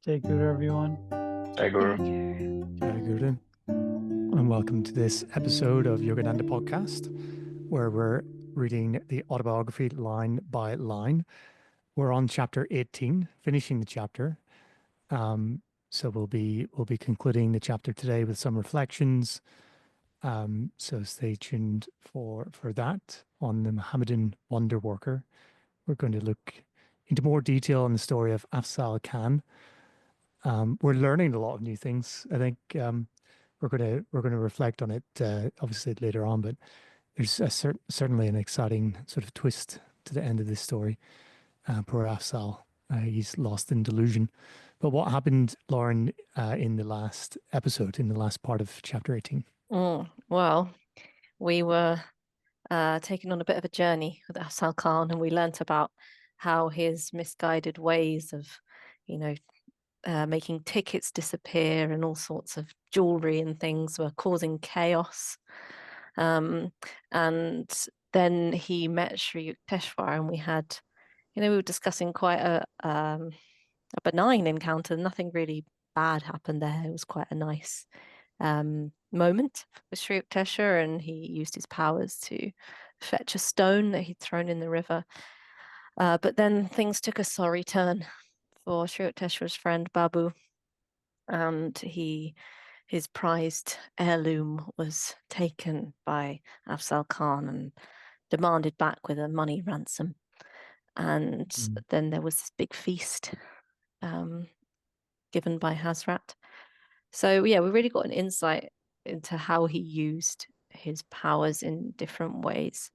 Jai Guru, everyone. Hi, Guru. Jai Guru, and welcome to this episode of Yogananda Podcast, where we're reading the autobiography line by line. We're on chapter 18, finishing the chapter. So we'll be concluding the chapter today with some reflections. So stay tuned for that on the Mohammedan wonder worker. We're going to look into more detail on the story of Afzal Khan. We're learning a lot of new things. I think we're going to reflect on it obviously later on, but there's certainly an exciting sort of twist to the end of this story. Poor Afsal, he's lost in delusion. But what happened, Lauren, in the last episode, in the last part of chapter 18? Well, we were taken on a bit of a journey with Afsal Khan, and we learnt about how his misguided ways of, making tickets disappear and all sorts of jewelry and things were causing chaos. And then he met Sri Yukteswar, and we had, we were discussing quite a benign encounter. Nothing really bad happened there. It was quite a nice moment for Sri Yukteswar, and he used his powers to fetch a stone that he'd thrown in the river. But then things took a sorry turn for Sri Yukteswar's friend Babu, and his prized heirloom was taken by Afzal Khan and demanded back with a money ransom. And then there was this big feast given by Hazrat. So yeah, we really got an insight into how he used his powers in different ways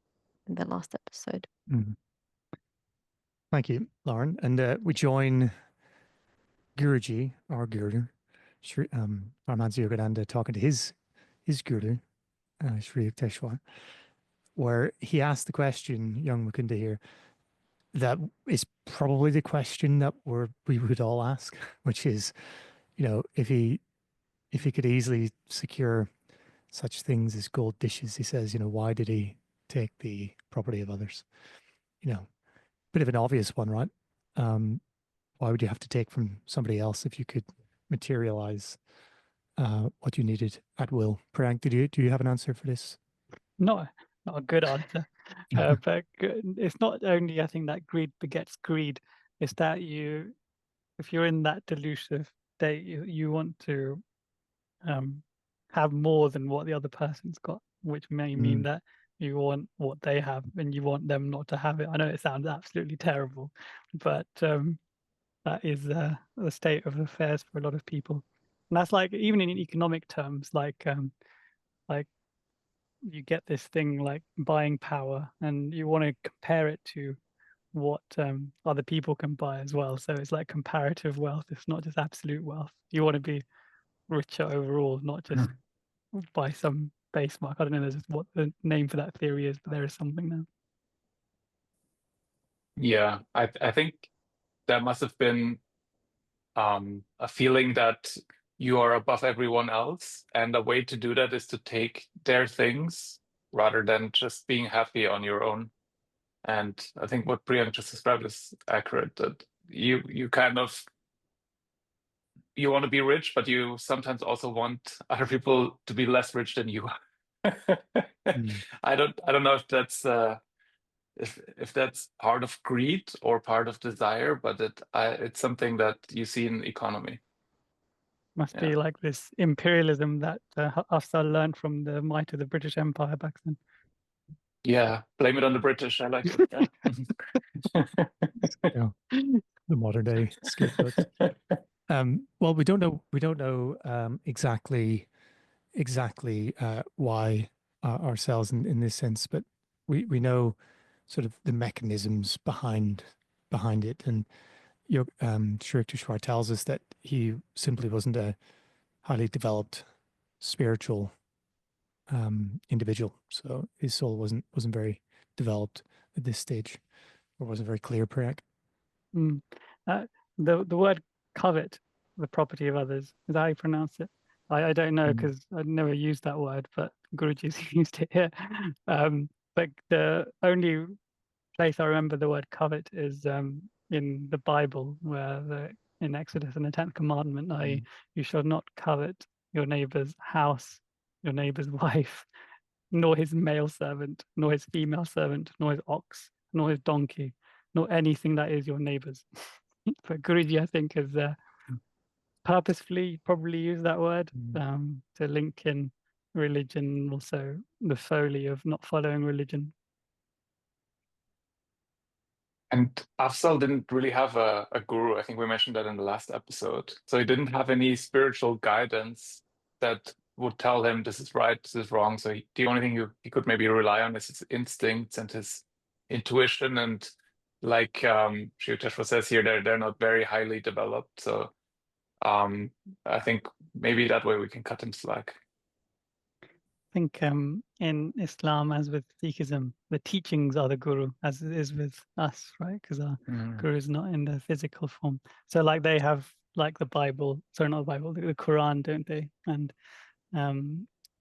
in the last episode. Thank you, Lauren. And we join Guruji, our Guru, Paramahansa Yogananda, talking to his Guru, Sri Yukteswar, where he asked the question, young Mukunda here, that is probably the question that we would all ask, which is, if he could easily secure such things as gold dishes, he says, why did he take the property of others? Bit of an obvious one, right? Why would you have to take from somebody else if you could materialize what you needed at will? Priyank, do you have an answer for this? Not a good answer, but it's not only, I think, that greed begets greed. It's that if you're in that delusive state, you want to have more than what the other person's got, which may mean that you want what they have and you want them not to have it. I know it sounds absolutely terrible, but that is the state of affairs for a lot of people. And that's like, even in economic terms, like you get this thing like buying power, and you want to compare it to what other people can buy as well. So it's like comparative wealth. It's not just absolute wealth. You want to be richer overall, not just by some base mark. I don't know what the name for that theory is, but there is something there. Yeah, I think that must have been a feeling that you are above everyone else, and a way to do that is to take their things rather than just being happy on your own. And I think what Priyank just described is accurate, that you kind of, you want to be rich, but you sometimes also want other people to be less rich than you. I don't know if that's if that's part of greed or part of desire, but it's something that you see in economy. Must be like this imperialism that Afsal learned from the might of the British Empire back then. Yeah, blame it on the British. I like it. Yeah. The modern day scapegoats. Well, we don't know exactly why ourselves in this sense, but we know sort of the mechanisms behind it. And Sri Yukteswar tells us that he simply wasn't a highly developed spiritual individual, so his soul wasn't very developed at this stage, or wasn't very clear. Priyank? The word covet the property of others, is that how you pronounce it? I don't know, because I've never used that word, but Guruji's used it here. But the only place I remember the word covet is in the Bible, where in Exodus and the 10th commandment, i.e., you shall not covet your neighbor's house, your neighbor's wife, nor his male servant, nor his female servant, nor his ox, nor his donkey, nor anything that is your neighbor's. But Guruji, I think, has purposefully probably used that word to link in religion, also the folly of not following religion. And Afzal didn't really have a guru. I think we mentioned that in the last episode. So he didn't have any spiritual guidance that would tell him this is right, this is wrong. So the only thing he could maybe rely on is his instincts and his intuition. And like Sri Yukteswar says here, they're not very highly developed. So I think maybe that way we can cut him slack. I think in Islam, as with Sikhism, the teachings are the guru, as it is with us, right? Because our guru is not in the physical form. So like they have like the Bible, sorry, not the Bible, the Quran, don't they? And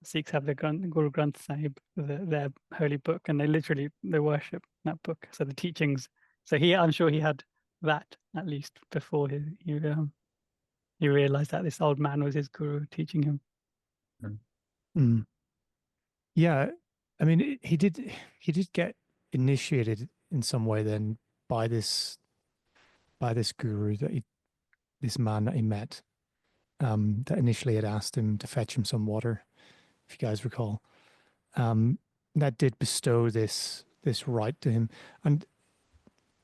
Sikhs have the Guru Granth Sahib, their holy book, and they worship that book. So the teachings. So I'm sure he had that at least before he realized that this old man was his guru teaching him. Yeah, I mean, he did get initiated in some way then by this guru this man that he met, that initially had asked him to fetch him some water, if you guys recall. That did bestow this right to him, and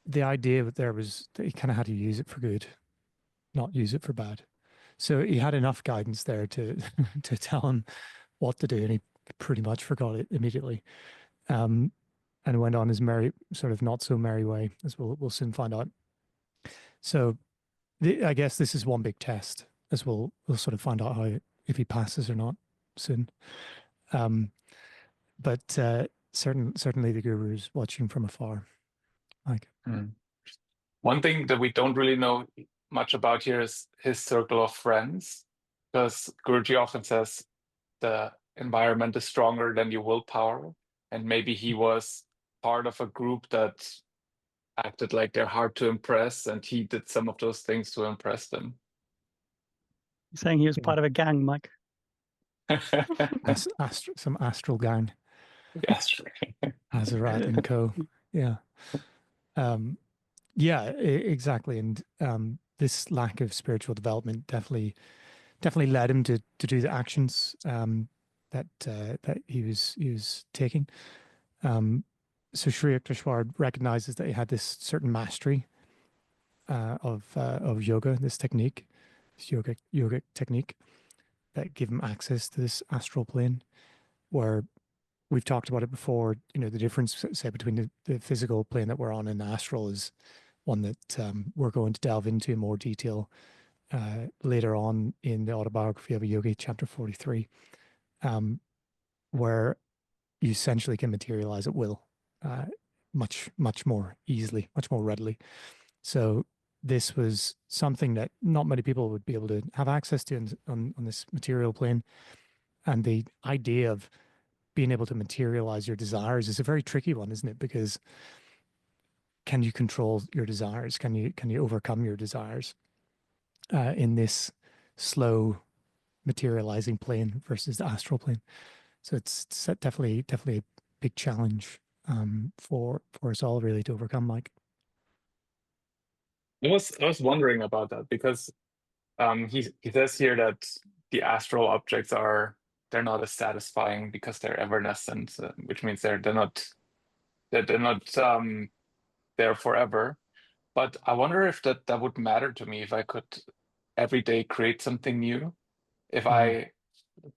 the idea there was that he kind of had to use it for good, not use it for bad. So he had enough guidance there to to tell him what to do, and he pretty much forgot it immediately, and went on his merry, sort of not so merry way, as we'll soon find out. So I guess this is one big test, as we'll sort of find out if he passes or not soon. But certainly the guru is watching from afar. Like, one thing that we don't really know much about here is his circle of friends, because Guruji often says the environment is stronger than your willpower, and maybe he was part of a group that acted like they're hard to impress, and he did some of those things to impress them. You're saying he was part of a gang, Mike? some astral gang. Yes. Hazrat and co. Yeah. Yeah, exactly. And this lack of spiritual development definitely led him to do the actions that he was taking. So Sri Yukteswar recognizes that he had this certain mastery of yoga, this technique, this yogic technique that gave him access to this astral plane, where we've talked about it before. You know, the difference, say, between the physical plane that we're on and the astral is one that we're going to delve into in more detail later on in the Autobiography of a Yogi, Chapter 43, where you essentially can materialize at will, much more easily, much more readily. So this was something that not many people would be able to have access to on this material plane. And the idea of being able to materialize your desires is a very tricky one, isn't it? Because can you control your desires? Can you overcome your desires in this slow materializing plane versus the astral plane? So it's definitely a big challenge for us all, really, to overcome, Mike. I was wondering about that, because he says here that the astral objects they're not as satisfying because they're evanescent, which means they're not there forever. But I wonder if that would matter to me if I could every day create something new. If I,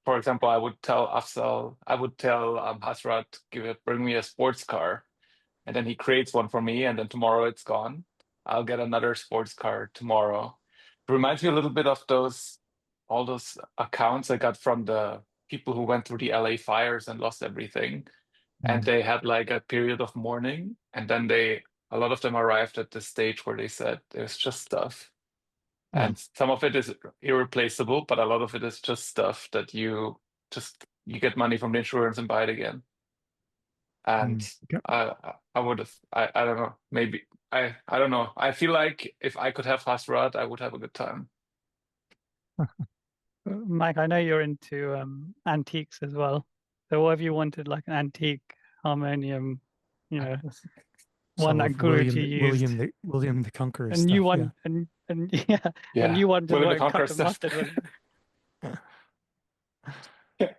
for example, I would tell Afzal, I would tell Hazrat, bring me a sports car, and then he creates one for me, and then tomorrow it's gone. I'll get another sports car tomorrow. It reminds me a little bit of all those accounts I got from the people who went through the LA fires and lost everything. And they had like a period of mourning, and then a lot of them arrived at the stage where they said there's just stuff. And some of it is irreplaceable, but a lot of it is just stuff that you get money from the insurance and buy it again. And I don't know, maybe I don't know. I feel like if I could have Hazrat, I would have a good time. Mike, I know you're into antiques as well. So what have you wanted, like an antique harmonium, you know, one Some that of Guruji used, William the Conqueror a stuff. new one, and yeah, a Yeah, new one just William the won't Conqueror cut the stuff. mustard, will it?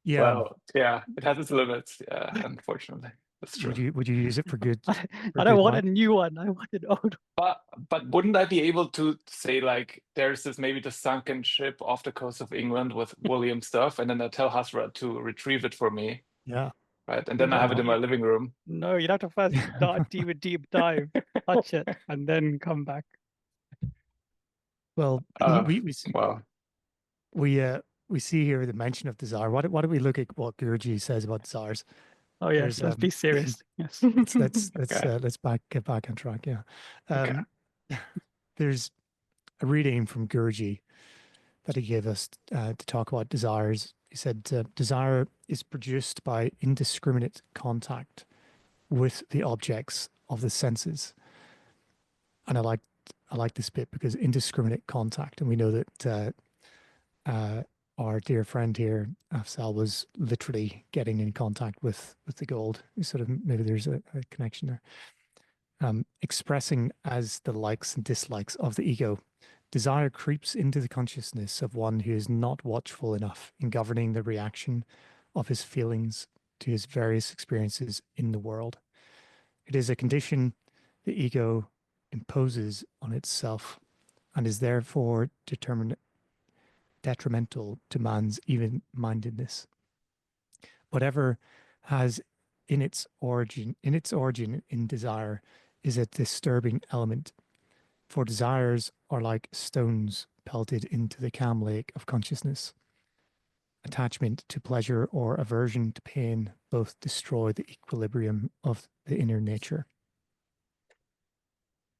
Yeah. Well, yeah, it has its limits. Yeah, unfortunately, that's true. Would you use it for good? I don't want a new one. I want an old one. But wouldn't I be able to say like there's this maybe the sunken ship off the coast of England with William stuff, and then I tell Hazrat to retrieve it for me, Yeah. right? And then I have it in my living room. No, you'd have to first start a deep dive, touch it, and then come back. Well, Well, we see here the mention of desire. Why don't we look at what Guruji says about desires? Oh yes, There's, let's be serious. Yes. let's Okay. get back on track. Yeah. Okay. There's a reading from Guruji that he gave us to talk about desires. He said, desire is produced by indiscriminate contact with the objects of the senses. And I like this bit because indiscriminate contact, and we know that our dear friend here, Afzal, was literally getting in contact with the gold. Sort of maybe there's a connection there. Expressing as the likes and dislikes of the ego, desire creeps into the consciousness of one who is not watchful enough in governing the reaction of his feelings to his various experiences in the world. It is a condition the ego imposes on itself and is therefore detrimental to man's even-mindedness. Whatever has its origin in desire is a disturbing element, for desires are like stones pelted into the calm lake of consciousness. Attachment to pleasure or aversion to pain both destroy the equilibrium of the inner nature.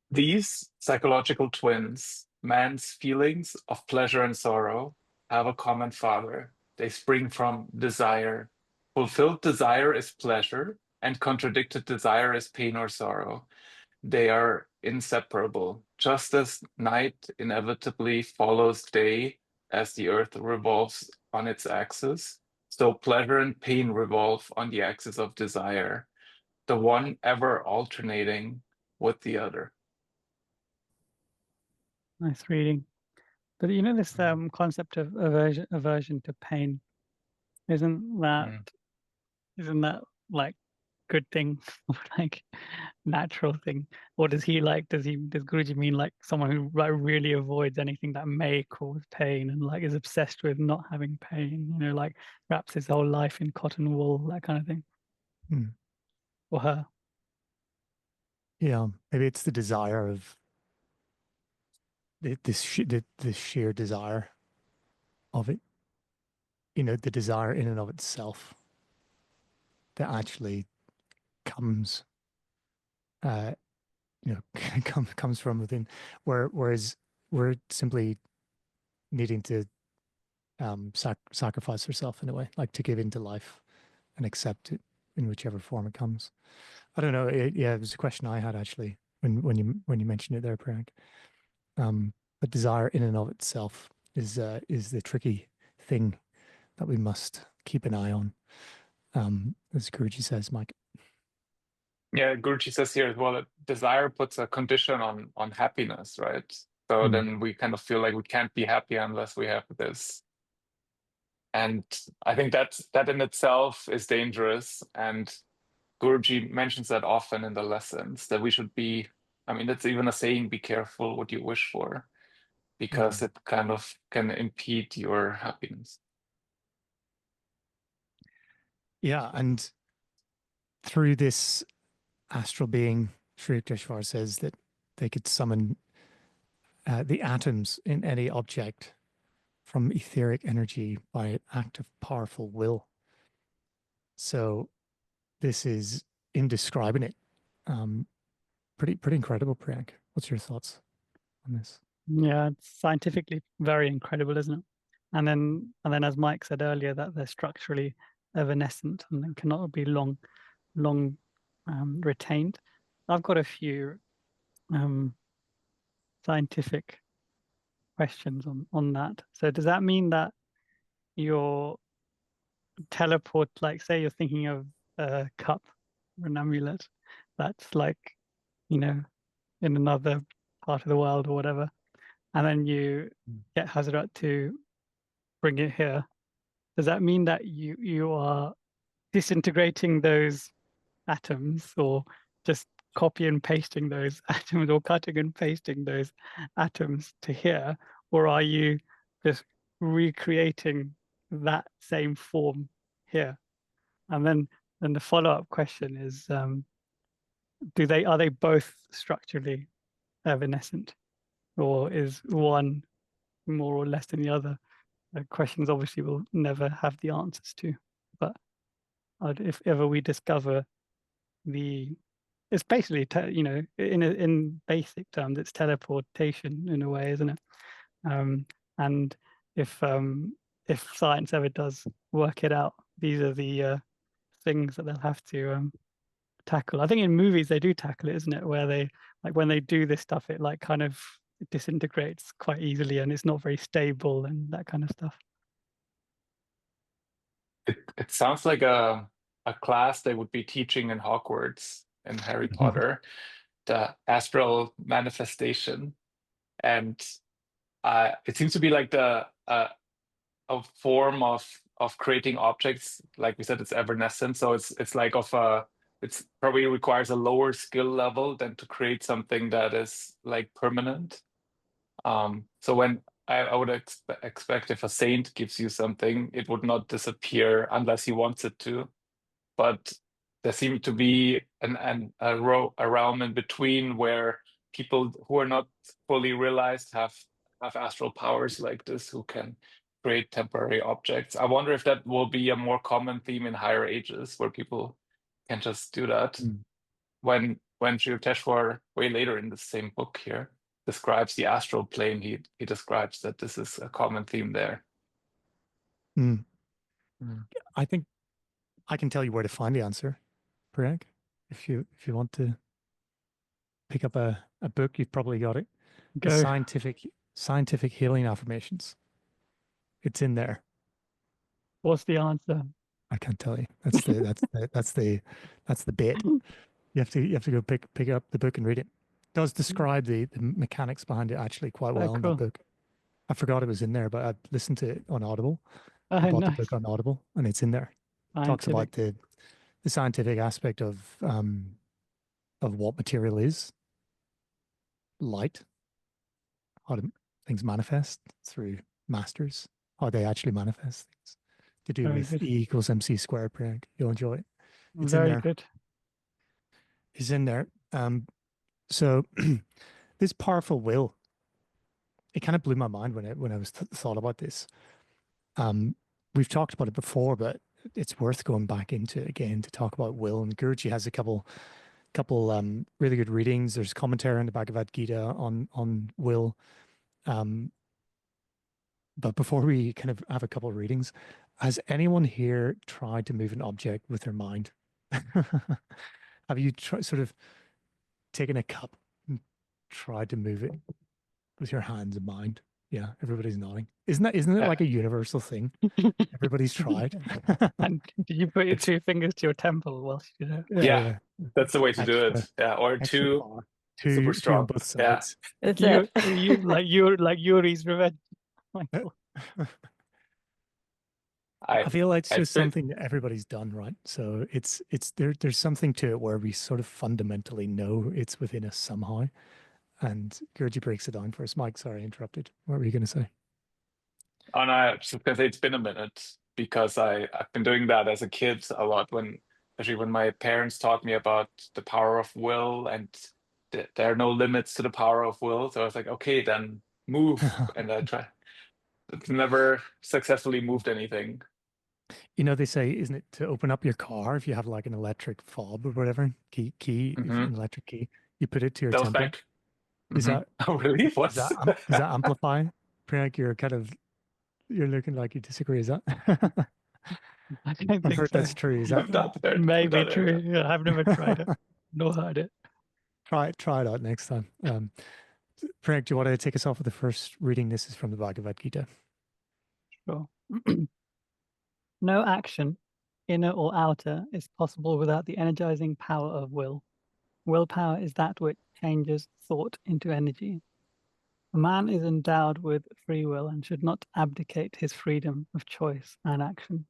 These psychological twins, man's feelings of pleasure and sorrow, have a common father. They spring from desire. Fulfilled desire is pleasure, and contradicted desire is pain or sorrow. They are inseparable. Just as night inevitably follows day as the earth revolves on its axis, so pleasure and pain revolve on the axis of desire, the one ever alternating with the other. Nice reading. But you know this concept of aversion to pain, isn't that like good thing, like natural thing? Or does Guruji mean like someone who like really avoids anything that may cause pain and like is obsessed with not having pain, you know, like wraps his whole life in cotton wool, that kind of thing? Or her? Yeah, maybe it's the desire of this sheer desire of it. You know, the desire in and of itself that actually comes, you know, comes from within. Whereas we're simply needing to sacrifice ourselves in a way, like to give into life and accept it in whichever form it comes. I don't know. Yeah, it was a question I had actually when you mentioned it there, Priyank. But desire in and of itself is the tricky thing that we must keep an eye on, as Guruji says, Mike. Yeah, Guruji says here as well that desire puts a condition on happiness, right? So then we kind of feel like we can't be happy unless we have this. And I think that in itself is dangerous. And Guruji mentions that often in the lessons that we should be, I mean, that's even a saying, be careful what you wish for, because it kind of can impede your happiness. Yeah, and through this astral being, Sri Yukteswar says that they could summon the atoms in any object from etheric energy by an act of powerful will. So this is, in describing it, pretty incredible, Priyank. What's your thoughts on this? Yeah, it's scientifically very incredible, isn't it? And then as Mike said earlier, that they're structurally evanescent and then cannot be long retained. I've got a few scientific questions on that. So does that mean that your teleport, like say you're thinking of a cup or an amulet that's like, you know, in another part of the world or whatever, and then you get Hazrat to bring it here, does that mean that you are disintegrating those atoms, or just copy and pasting those atoms, or cutting and pasting those atoms to here, or are you just recreating that same form here? And then the follow-up question is, are they both structurally evanescent, or is one more or less than the other? Questions obviously we'll never have the answers to, but if ever we discover it's basically in basic terms it's teleportation in a way, isn't it? And if science ever does work it out, these are the things that they'll have to tackle. I think in movies they do tackle it, isn't it? Where they, like, when they do this stuff, it like kind of disintegrates quite easily and it's not very stable and that kind of stuff. It sounds like a class they would be teaching in Hogwarts in Harry Potter, the astral manifestation, and it seems to be like a form of creating objects. Like we said, it's evanescent, so it's like it's probably requires a lower skill level than to create something that is like permanent. So when I would expect if a saint gives you something, it would not disappear unless he wants it to. But there seemed to be a realm in between where people who are not fully realized have astral powers like this, who can create temporary objects. I wonder if that will be a more common theme in higher ages, where people can just do that. When Sri Yukteswar, way later in the same book here, describes the astral plane, he describes that this is a common theme there. I think I can tell you where to find the answer, Parag. If you want to pick up a book, you've probably got it. Go. The scientific healing affirmations. It's in there. What's the answer? I can't tell you. That's the bit. You have to go pick up the book and read it. It does describe the mechanics behind it actually quite well in that book. I forgot it was in there, but I listened to it on Audible. I bought the book on Audible, and it's in there. It talks about the scientific aspect of what material is, light, how things manifest through masters, how they actually manifest things, to do with E equals MC squared. Parag, you'll enjoy it. It's Very in there. good. It's in there. So this powerful will, it kind of blew my mind when I was thought about this. We've talked about it before, but it's worth going back into it again to talk about will. And Guruji has a couple really good readings. There's commentary on the Bhagavad Gita on will. But before we kind of have a couple of readings, has anyone here tried to move an object with their mind? Have you sort of taken a cup and tried to move it with your hands and mind? Yeah, everybody's nodding. Isn't it like a universal thing? Everybody's tried. And did you put your two fingers to your temple whilst you know? Yeah, that's the way to do it. Yeah, or two super strong. On both sides. Yeah. Like Yuri's Revenge. I feel like it's just something that everybody's done, right? So there's something to it where we sort of fundamentally know it's within us somehow. And Guruji breaks it down for us. Mike, sorry, I interrupted. What were you going to say? Oh, no, I was just going to say it's been a minute, because I've been doing that as a kid a lot, especially when my parents taught me about the power of will, and there are no limits to the power of will. So I was like, okay, then move. And I try. It's never successfully moved anything. You know, they say, isn't it, to open up your car, if you have like an electric fob or whatever, key, an electric key, you put it to your temple. Is that oh really? What does that amplify? Priyank, you're looking like you disagree. Is that? I don't think I've heard so. that's true. Is that maybe true? Yeah, I've never tried it nor heard it. Try it out next time. Frank, do you want to take us off with the first reading? This is from the Bhagavad Gita. Sure. No action, inner or outer, is possible without the energizing power of will. Willpower is that which changes thought into energy. A man is endowed with free will and should not abdicate his freedom of choice and action.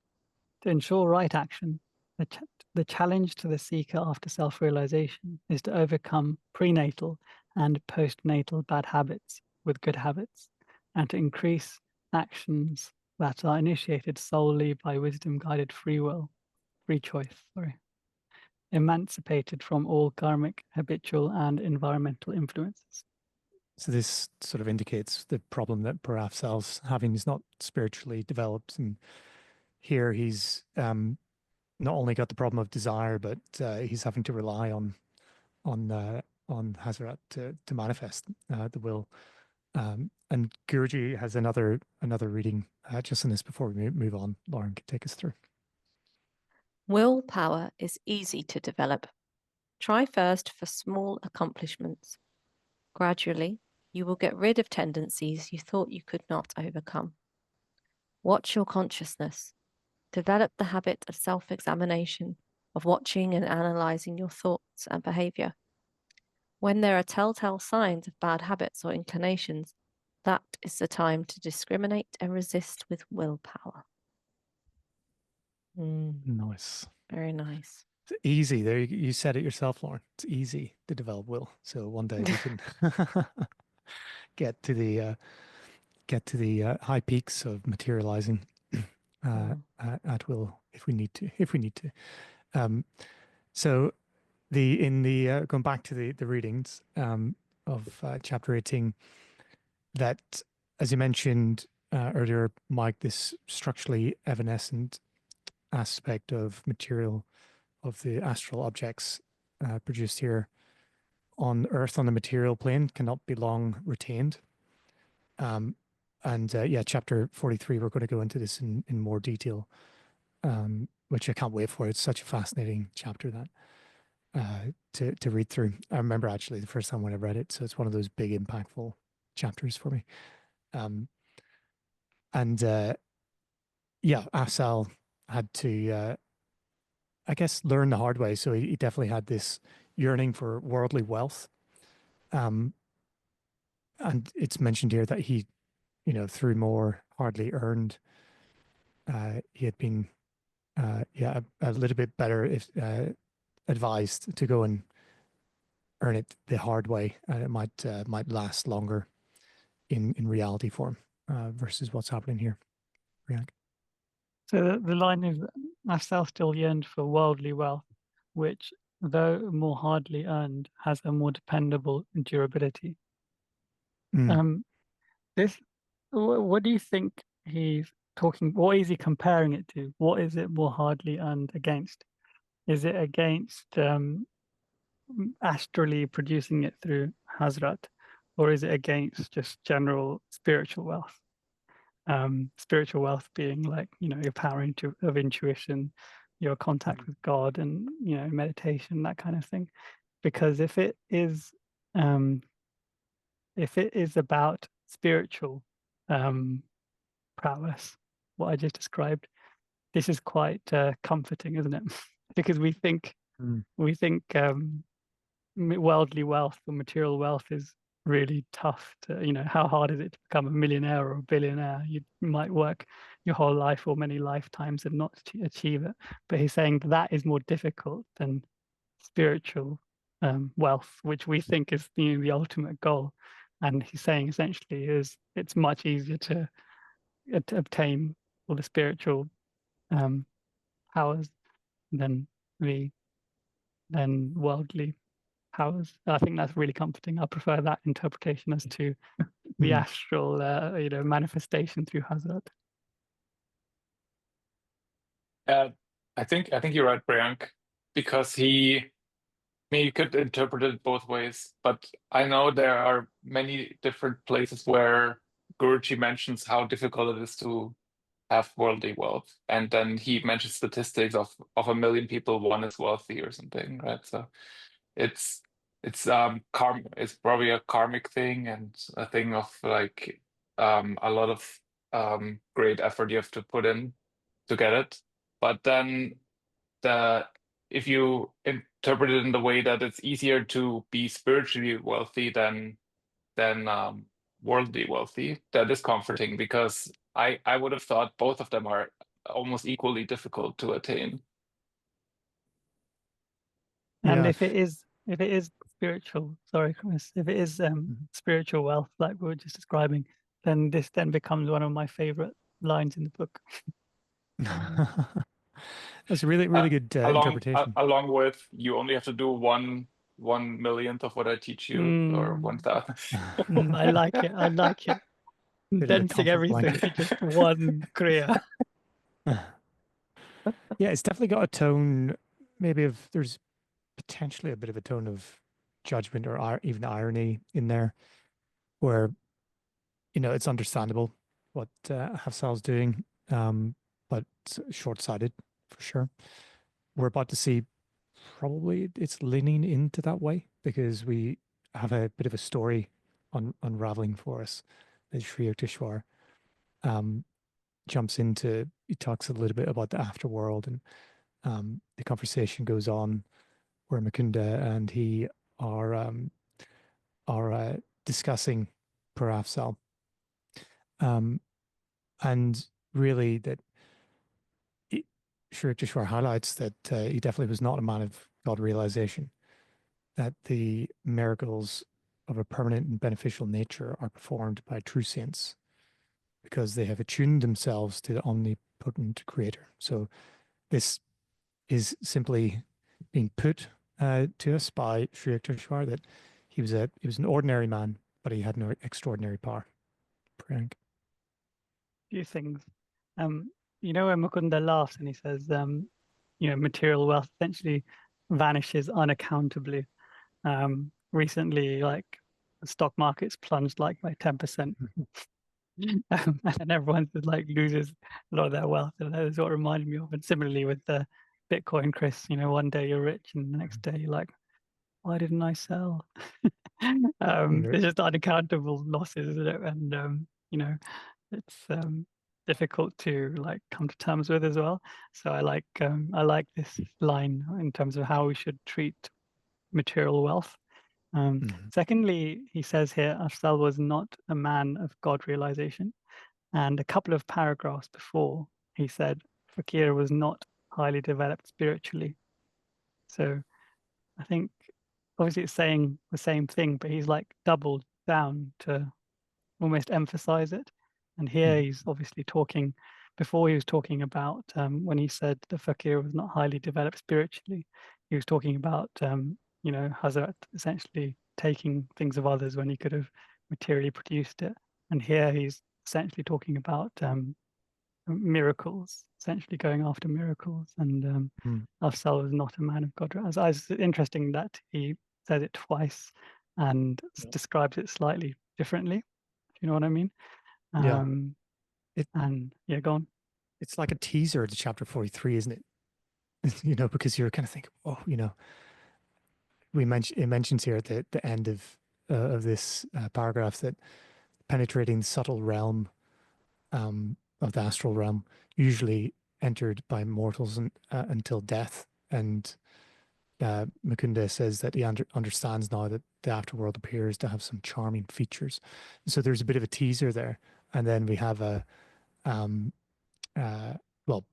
To ensure right action, the challenge to the seeker after self-realization is to overcome prenatal and postnatal bad habits with good habits, and to increase actions that are initiated solely by wisdom-guided free choice, emancipated from all karmic, habitual, and environmental influences. So this sort of indicates the problem that perhaps Afzal's having is not spiritually developed, and here he's not only got the problem of desire, but he's having to rely on Hazrat to manifest the will. And Guruji has another reading just on this before we move on. Lauren can take us through. Willpower is easy to develop. Try first for small accomplishments. Gradually, you will get rid of tendencies you thought you could not overcome. Watch your consciousness. Develop the habit of self-examination, of watching and analyzing your thoughts and behavior. When there are telltale signs of bad habits or inclinations, that is the time to discriminate and resist with willpower. Nice. Very nice. It's easy. There, you said it yourself, Lauren. It's easy to develop will. So one day we can get to the high peaks of materializing at will if we need to. So going back to the readings of chapter 18, that, as you mentioned earlier, Mike, this structurally evanescent aspect of material, of the astral objects produced here on Earth, on the material plane, cannot be long retained. Chapter 43, we're going to go into this in more detail, which I can't wait for. It's such a fascinating chapter that to read through. I remember actually the first time when I read it, so it's one of those big, impactful chapters for me. Afzal had to, I guess, learn the hard way. So he definitely had this yearning for worldly wealth. And it's mentioned here that he, through more hardly earned, he had been, a little bit better if advised to go and earn it the hard way, and it might last longer in reality form versus what's happening here. Rihanna. So the line is, Afsal still yearned for worldly wealth, which, though more hardly earned, has a more dependable durability. What do you think he's talking? What is he comparing it to? What is it more hardly earned against? Is it against astrally producing it through Hazrat, or is it against just general spiritual wealth? Spiritual wealth being like, your power of intuition, your contact with God, and meditation, that kind of thing. Because if it is about spiritual prowess, what I just described, this is quite comforting, isn't it? Because we think worldly wealth or material wealth is really tough to, how hard is it to become a millionaire or a billionaire? You might work your whole life or many lifetimes and not achieve it. But he's saying that is more difficult than spiritual wealth, which we think is the ultimate goal. And he's saying essentially it's much easier to obtain all the spiritual powers than worldly powers. I think that's really comforting. I prefer that interpretation as to the astral, manifestation through Hazrat. I think you're right, Priyank, because you could interpret it both ways, but I know there are many different places where Guruji mentions how difficult it is to have worldly wealth, and then he mentions statistics of 1 million people, one is wealthy or something, right? So it's it's probably a karmic thing and a thing of like a lot of great effort you have to put in to get it. But then if you interpret it in the way that it's easier to be spiritually wealthy than worldly wealthy, that is comforting, because I would have thought both of them are almost equally difficult to attain. And Yeah. if it is spiritual, sorry, Chris, if it is spiritual wealth, like we were just describing, then this then becomes one of my favorite lines in the book. That's a really good interpretation. Along with, you only have to do 1/1,000,000th of what I teach you, or 1,000. I like it. I like it. Bit of a Condensing comfort everything blanket. to just one kriya. Yeah, it's definitely got a tone, maybe there's potentially a bit of a tone of judgment or even irony in there, where, it's understandable what Hafsal's doing, but short-sighted for sure. We're about to see probably it's leaning into that way, because we have a bit of a story unraveling for us that Sri Yukteswar jumps into. He talks a little bit about the afterworld, and the conversation goes on where Mukunda and he are discussing Parafsal, and really that Sri Yukteswar highlights that he definitely was not a man of God realization, that the miracles of a permanent and beneficial nature are performed by true saints because they have attuned themselves to the omnipotent creator. So this is simply being put to us by Sri Yukteswar, that he was an ordinary man, but he had no extraordinary power. Priyank. Few things. When Mukunda laughs and he says, material wealth essentially vanishes unaccountably. Recently, like the stock market's plunged like by 10%. And then everyone just like loses a lot of their wealth. And that is what reminded me of. And similarly with the Bitcoin, Chris, one day you're rich and the next day you're like, why didn't I sell? It's just unaccountable losses, isn't it? And it's difficult to like come to terms with as well. So I like this line in terms of how we should treat material wealth. Secondly, he says here, Afzal was not a man of God realization. And a couple of paragraphs before, he said, Fakir was not highly developed spiritually. So I think obviously it's saying the same thing, but he's like doubled down to almost emphasize it. And here he's obviously talking, before he was talking about when he said the Fakir was not highly developed spiritually, he was talking about, Hazrat essentially taking things of others when he could have materially produced it. And here he's essentially talking about miracles, essentially going after miracles. And Afsal was not a man of God. It's interesting that he says it twice and describes it slightly differently. You know what I mean? Yeah. Go on. It's like a teaser to chapter 43, isn't it? Because you're kind of thinking, oh, it mentions here at the end of this paragraph that penetrating the subtle realm of the astral realm, usually entered by mortals until death. And Mukunda says that he understands now that the afterworld appears to have some charming features. So there's a bit of a teaser there. And then we have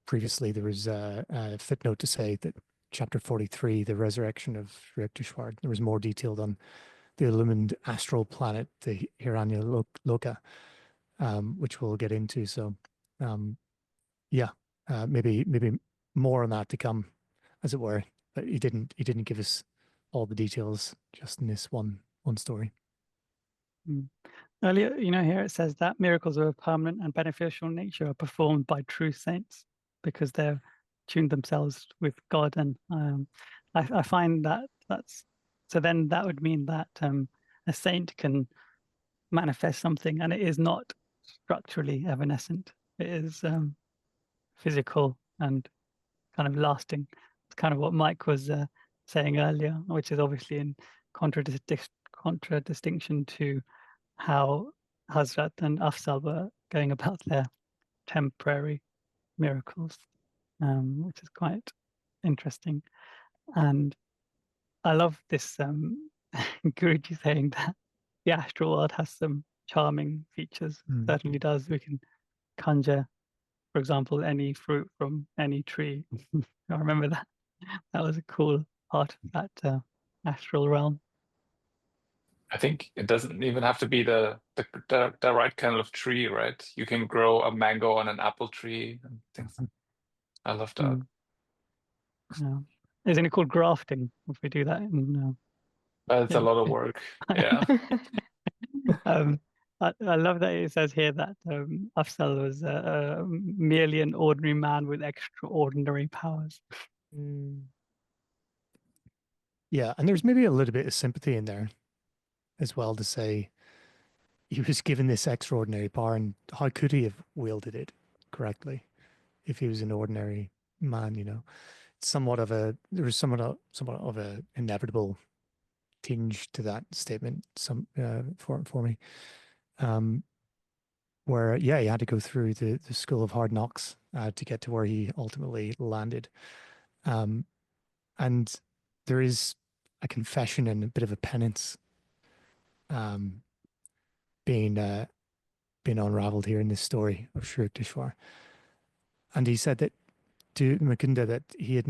previously there was a footnote to say that chapter 43, the resurrection of Yukteswar, there was more detailed on the illumined astral planet, the Hiranya Loka, which we'll get into. So, maybe more on that to come, as it were. But he didn't give us all the details just in this one story. Earlier, here it says that miracles of a permanent and beneficial nature are performed by true saints because they've tuned themselves with God. And I find so then that would mean that a saint can manifest something and it is not structurally evanescent. It is physical and kind of lasting. It's kind of what Mike was saying earlier, which is obviously in contradistinction to how Hazrat and Afzal were going about their temporary miracles, which is quite interesting. And I love this Guruji saying that the astral world has some charming features. Certainly does. We can conjure, for example, any fruit from any tree. I remember that. That was a cool part of that astral realm. I think it doesn't even have to be the right kind of tree, right? You can grow a mango on an apple tree and things. I love that. Yeah. Isn't it called grafting if we do that? It's a lot of work. Yeah. I love that it says here that Afzal was merely an ordinary man with extraordinary powers. Yeah, and there's maybe a little bit of sympathy in there as well, to say he was given this extraordinary power, and how could he have wielded it correctly if he was an ordinary man? You know, there was somewhat of a inevitable tinge to that statement. For me, where he had to go through the school of hard knocks to get to where he ultimately landed, and there is a confession and a bit of a penance being unraveled here in this story of Sri Yukteswar. And he said that to Mukunda that he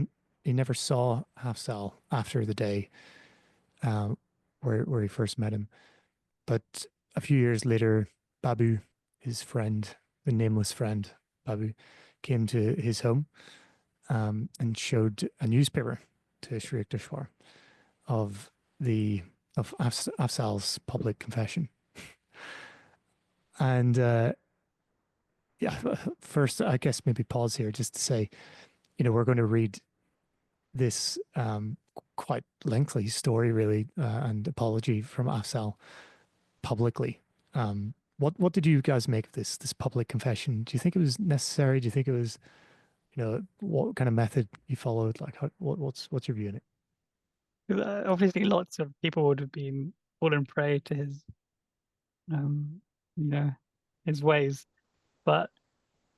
never saw Afzal after the day where he first met him. But a few years later, Babu, his friend, the nameless friend, Babu, came to his home and showed a newspaper to Sri Yukteswar of Afzal's public confession. And first, I guess maybe pause here just to say, we're going to read this quite lengthy story, really, and apology from Afzal publicly. What did you guys make of this public confession? Do you think it was necessary? Do you think it was, what kind of method you followed? Like, what's your view on it? Obviously, lots of people would have been fallen prey to his, his ways. But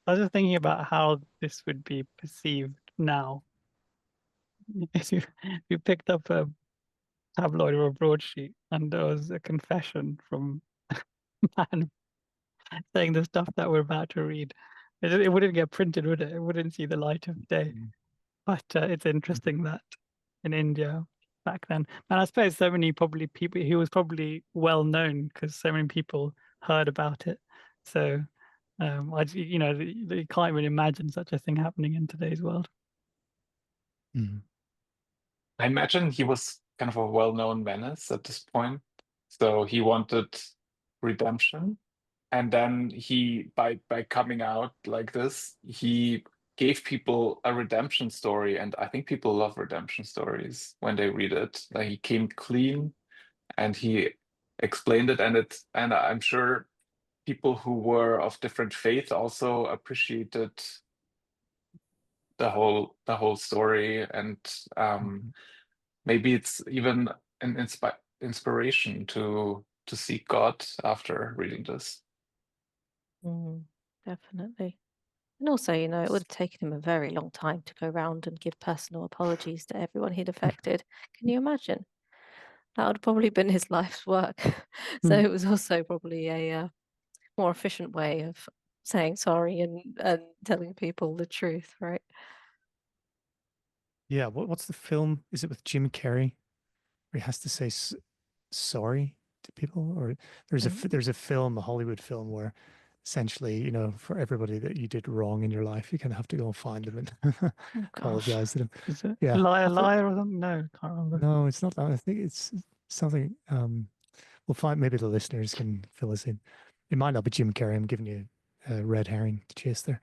I was just thinking about how this would be perceived now. If you picked up a tabloid or a broadsheet and there was a confession from a man saying the stuff that we're about to read, it wouldn't get printed, would it? It wouldn't see the light of day. But it's interesting that in India back then, and I suppose so many people, he was probably well known because so many people heard about it. So you can't really imagine such a thing happening in today's world. I imagine he was kind of a well-known menace at this point. So he wanted redemption. And then by coming out like this, he gave people a redemption story. And I think people love redemption stories when they read it. Like, he came clean and he explained it. And I'm sure people who were of different faith also appreciated the whole story. And maybe it's even an inspiration to seek God after reading this. Definitely. And also, it would have taken him a very long time to go around and give personal apologies to everyone he'd affected. Can you imagine? That would have probably been his life's work. So it was also probably a more efficient way of saying sorry and telling people the truth, right? Yeah. What's the film? Is it with Jim Carrey where he has to say sorry to people? Or there's a film, a Hollywood film, where essentially, for everybody that you did wrong in your life, you kind of have to go and find them and apologize to them. Is it Yeah. liar or something? No, can't remember. No, it's not that. I think it's something. We'll find. Maybe the listeners can fill us in. It might not be Jim Carrey. I'm giving you a red herring to chase there.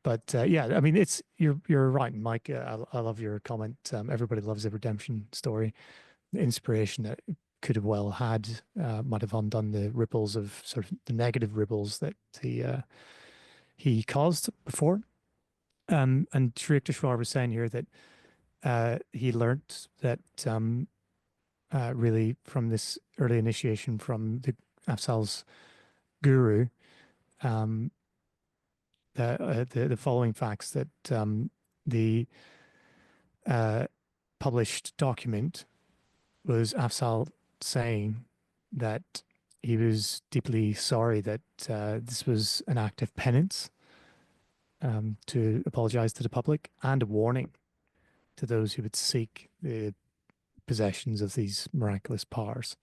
But yeah, I mean, you're right, Mike. I love your comment. Everybody loves a redemption story. The inspiration that it could have well had might have undone the ripples of sort of the negative ripples that he caused before. And Sri Yukteswar was saying here that he learnt that really from this early initiation from the Afzal's guru, the following facts that the published document was Afzal saying that he was deeply sorry that this was an act of penance, to apologize to the public, and a warning to those who would seek the possessions of these miraculous powers.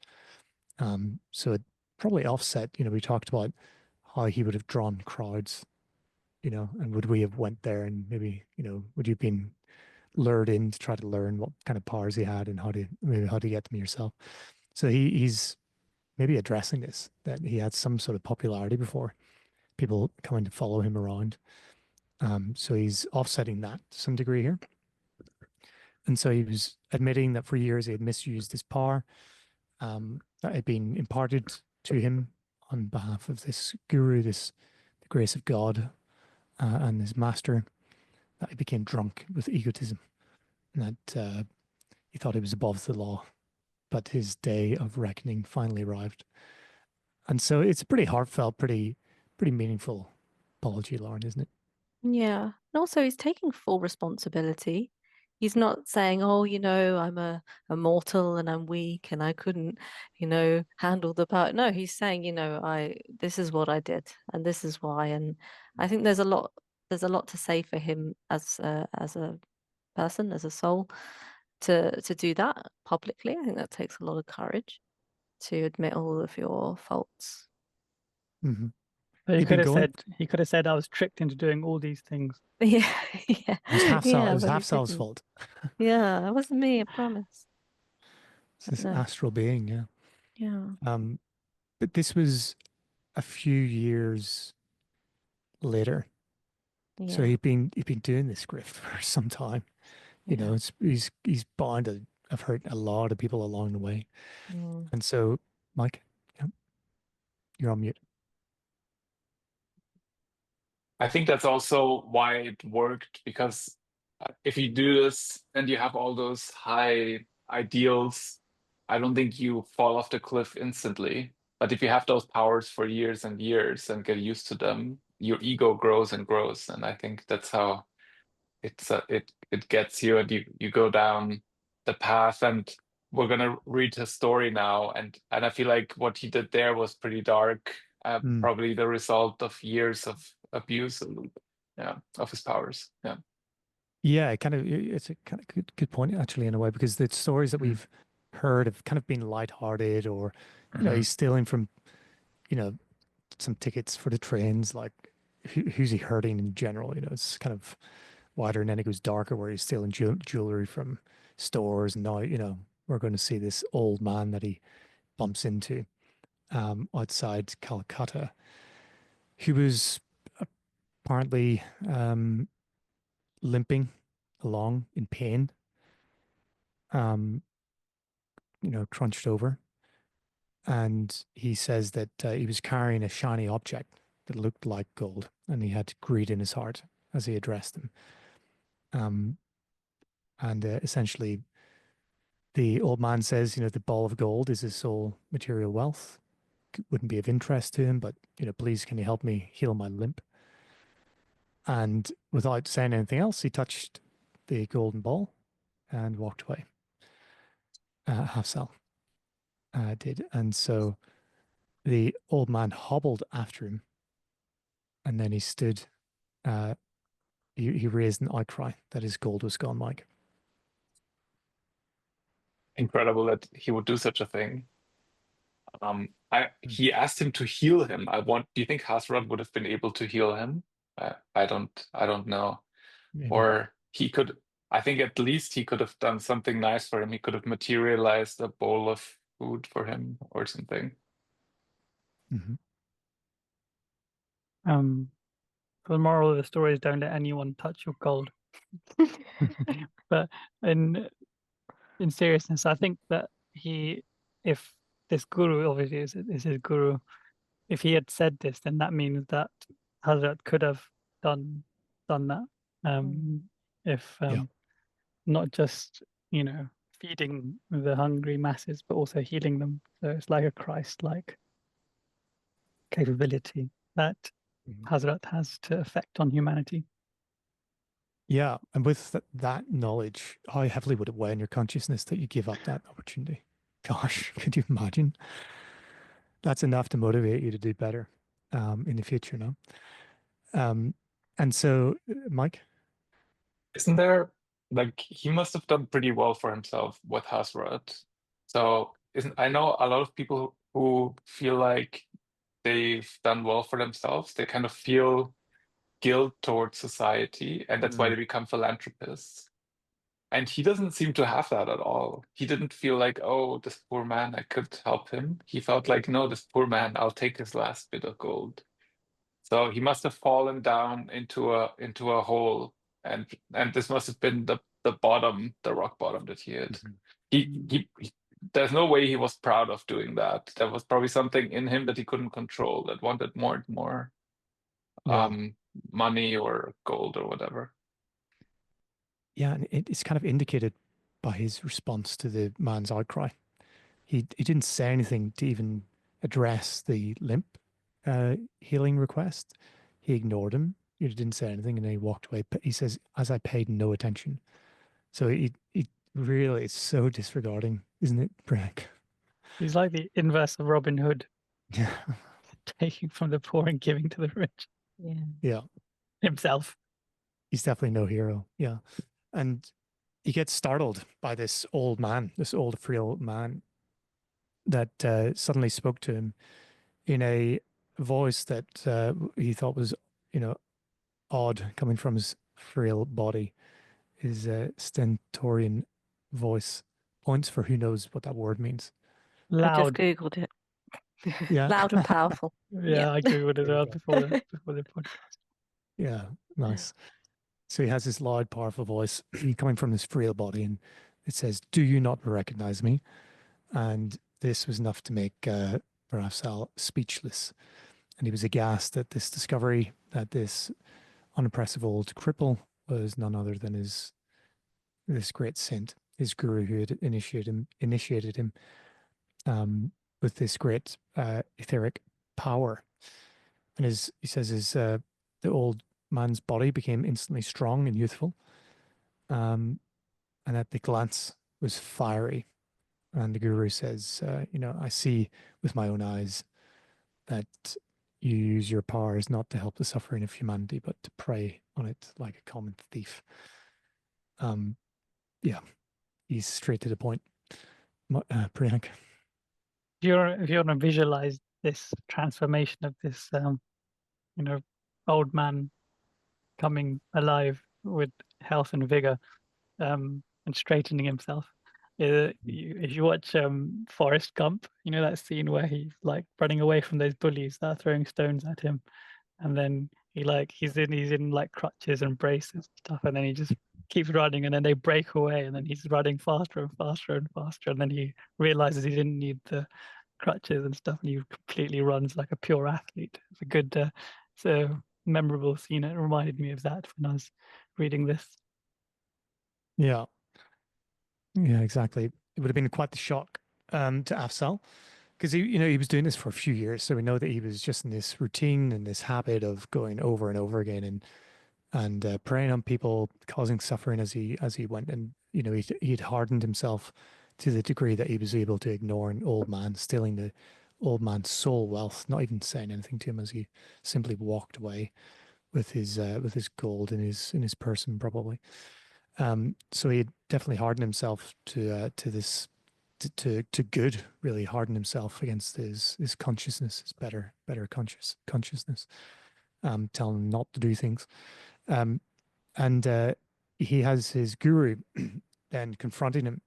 So it probably offset, we talked about how he would have drawn crowds, and would we have went there and maybe, would you have been lured in to try to learn what kind of powers he had and how to get them yourself. So he's maybe addressing this, that he had some sort of popularity before, people coming to follow him around. So he's offsetting that to some degree here. And so he was admitting that for years he had misused his power, that had been imparted to him on behalf of this guru, the grace of God, and his master, that he became drunk with egotism, and that he thought he was above the law, but his day of reckoning finally arrived. And so it's a pretty heartfelt, pretty meaningful apology, Lauren, isn't it? Yeah. And also he's taking full responsibility. He's not saying, oh, I'm a mortal and I'm weak and I couldn't, handle the power. No, he's saying, this is what I did and this is why. And I think there's a lot to say for him as a person, as a soul, to do that publicly. I think that takes a lot of courage to admit all of your faults. Mm-hmm. But he You've could been have going- said I was tricked into doing all these things. Yeah, yeah. It was Yeah, it was but he Afzal's didn't. fault. Yeah, it wasn't me, I promise. It's this No. astral being, yeah. Yeah. But this was a few years later. So Yeah. he'd been doing this grift for some time. Yeah. He's bound to have hurt a lot of people along the way. Mm. And so, Mike, yeah, you're on mute. I think that's also why it worked, because if you do this and you have all those high ideals, I don't think you fall off the cliff instantly. But if you have those powers for years and years and get used to them, your ego grows and grows. And I think that's how it gets you, and you go down the path. And we're gonna read his story now, and I feel like what he did there was pretty dark, probably the result of years of abuse, yeah, of his powers. Yeah, it's a kind of good point actually, in a way, because the stories that we've heard have kind of been lighthearted, or he's stealing from some tickets for the trains, like who's he hurting in general? It's kind of wider, and then it goes darker where he's stealing jewelry from stores, and now we're going to see this old man that he bumps into outside Calcutta, who was apparently limping along in pain, crunched over. And he says that he was carrying a shiny object that looked like gold, and he had greed in his heart as he addressed him. And essentially, the old man says, the ball of gold is his sole material wealth. Wouldn't be of interest to him, but, please, can you help me heal my limp? And without saying anything else, he touched the golden ball and walked away. Afzal did. And so the old man hobbled after him, and then he stood. He raised an outcry that his gold was gone, Mike. Incredible that he would do such a thing. He asked him to heal him. Do you think Hazrat would have been able to heal him? I don't know. Maybe. Or he could. I think at least he could have done something nice for him. He could have materialized a bowl of food for him or something. Mm-hmm. So the moral of the story is don't let anyone touch your gold. But in seriousness, I think that if this guru obviously is his guru, if he had said this, then that means that Hazrat could have done that. If Yeah. not just feeding the hungry masses, but also healing them. So it's like a Christ-like capability that Hazrat has to affect on humanity. Yeah, and with that knowledge, how heavily would it weigh on your consciousness that you give up that opportunity? Gosh, could you imagine? That's enough to motivate you to do better in the future, no? And so, Mike? Isn't there, like, he must have done pretty well for himself with Hazrat. So isn't I know a lot of people who feel like they've done well for themselves. They kind of feel guilt towards society, and that's why they become philanthropists. And he doesn't seem to have that at all. He didn't feel like, oh, this poor man, I could help him. He felt like, no, this poor man, I'll take his last bit of gold. So he must have fallen down into a hole, and this must have been the bottom, the rock bottom that he hit. He there's no way he was proud of doing that. There was probably something in him that he couldn't control, that wanted more and more money or gold or whatever. Yeah, and it's kind of indicated by his response to the man's outcry. He didn't say anything to even address the limp healing request. He ignored him. He didn't say anything, and then he walked away. But he says, "As I paid no attention." So he really is so disregarding, isn't it, Frank? He's like the inverse of Robin Hood, Yeah. taking from the poor and giving to the rich. Yeah. Himself. He's definitely no hero. Yeah. And he gets startled by this old man, this old, frail man that suddenly spoke to him in a voice that he thought was, odd coming from his frail body. His stentorian voice points for who knows what that word means. I just Loud. Googled it. Yeah. Loud and powerful. Yeah, I googled it There you well go. before the podcast. Yeah, nice. So he has this loud, powerful voice coming from his frail body, and it says, "Do you not recognize me?" And this was enough to make Afzal speechless. And he was aghast at this discovery that this unimpressive old cripple was none other than this great saint, his guru, who had initiated him with this great etheric power. And he says the old man's body became instantly strong and youthful, and that the glance was fiery. And the guru says, I see with my own eyes that you use your powers not to help the suffering of humanity, but to prey on it like a common thief. Yeah, he's straight to the point. Priyank. If you want to visualize this transformation of this, old man coming alive with health and vigor, and straightening himself. If you watch Forrest Gump, you know that scene where he's like running away from those bullies that are throwing stones at him, and then he's in like crutches and braces and stuff, and then he just keeps running, and then they break away, and then he's running faster and faster and faster, and then he realizes he didn't need the crutches and stuff, and he completely runs like a pure athlete. It's a good, it's a memorable scene. It reminded me of that when I was reading this. Yeah. Yeah, exactly. It would have been quite the shock to Afsal, because he was doing this for a few years, so we know that he was just in this routine and this habit of going over and over again and preying on people, causing suffering as he went, and he'd hardened himself to the degree that he was able to ignore an old man, stealing the old man's soul wealth, not even saying anything to him as he simply walked away with his gold in his person, probably. So he definitely hardened himself to this to good, really hardened himself against his consciousness, his better consciousness, telling him not to do things. And he has his guru then confronting him,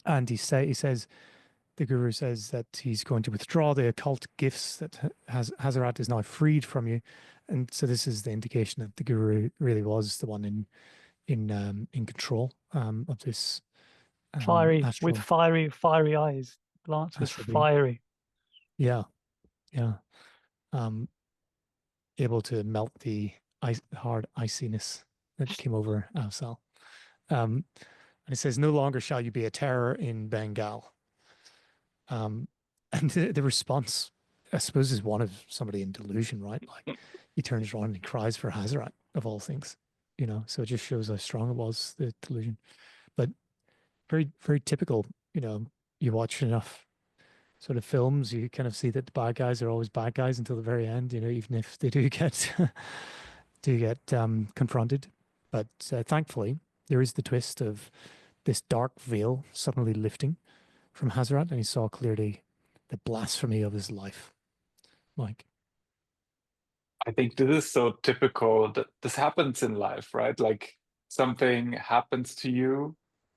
and he says the guru says that he's going to withdraw the occult gifts that Hazrat is now freed from you, and so this is the indication that the guru really was the one in control of this With astral fiery eyes. Glance was astral being. fiery. Yeah, yeah. Able to melt the hard iciness that came over Afzal. And it says, "No longer shall you be a terror in Bengal." And the response, I suppose, is one of somebody in delusion, right? Like he turns around and cries for Hazrat, of all things, so it just shows how strong it was, the delusion. But very, very typical, you watch enough sort of films, you kind of see that the bad guys are always bad guys until the very end, even if they do get confronted. But thankfully, there is the twist of this dark veil suddenly lifting from Hazrat, and he saw clearly the blasphemy of his life. Like, I think this is so typical that this happens in life, right? Like something happens to you,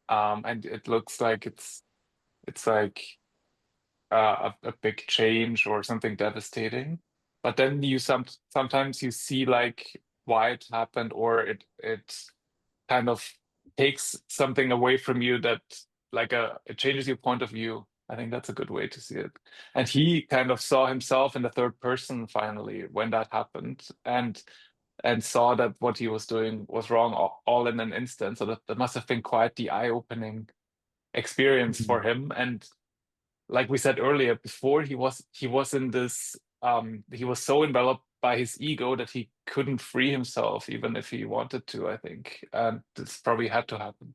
and it looks like it's like a big change or something devastating. But then sometimes you see like why it happened, or it kind of takes something away from you that like it changes your point of view. I think that's a good way to see it. And he kind of saw himself in the third person finally when that happened, and saw that what he was doing was wrong all in an instant. So that must have been quite the eye-opening experience for him. And like we said earlier, before he was in this he was so enveloped by his ego that he couldn't free himself even if he wanted to, I think. And this probably had to happen.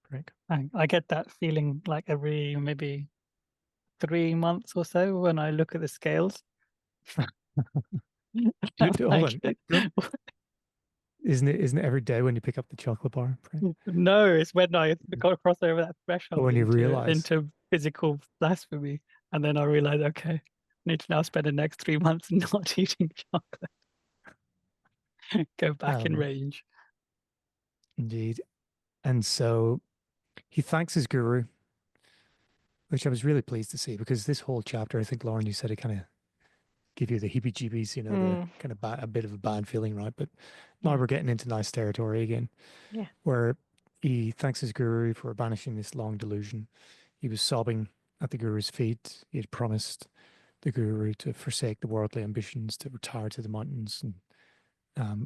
Frank? I get that feeling like every maybe 3 months or so when I look at the scales. Hold Like, on. Isn't it every day when you pick up the chocolate bar, Frank? no, it's when I got to cross over that threshold when you into, realize. into physical blasphemy, and then I realize, okay, I need to now spend the next 3 months not eating chocolate. Go back in range. Indeed. And so he thanks his guru, which I was really pleased to see, because this whole chapter, I think, Lauren, you said it kind of give you the heebie-jeebies, the kind of a bit of a bad feeling, right? But now we're getting into nice territory again. Yeah. Where he thanks his guru for banishing this long delusion. He was sobbing at the guru's feet. He had promised the guru to forsake the worldly ambitions, to retire to the mountains and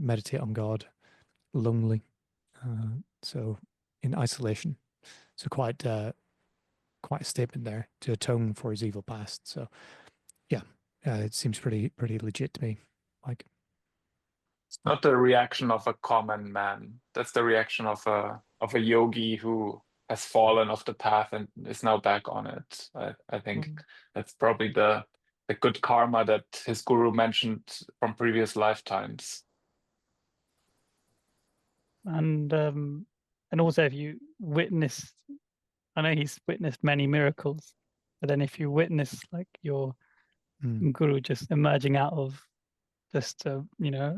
meditate on God, lonely. So in isolation. So quite a statement there to atone for his evil past. So yeah, it seems pretty legit to me. Like, It's not the reaction of a common man. That's the reaction of a yogi who has fallen off the path and is now back on it. I think that's probably the good karma that his guru mentioned from previous lifetimes. And also if you witness, I know he's witnessed many miracles, but then if you witness like your guru just emerging out of just an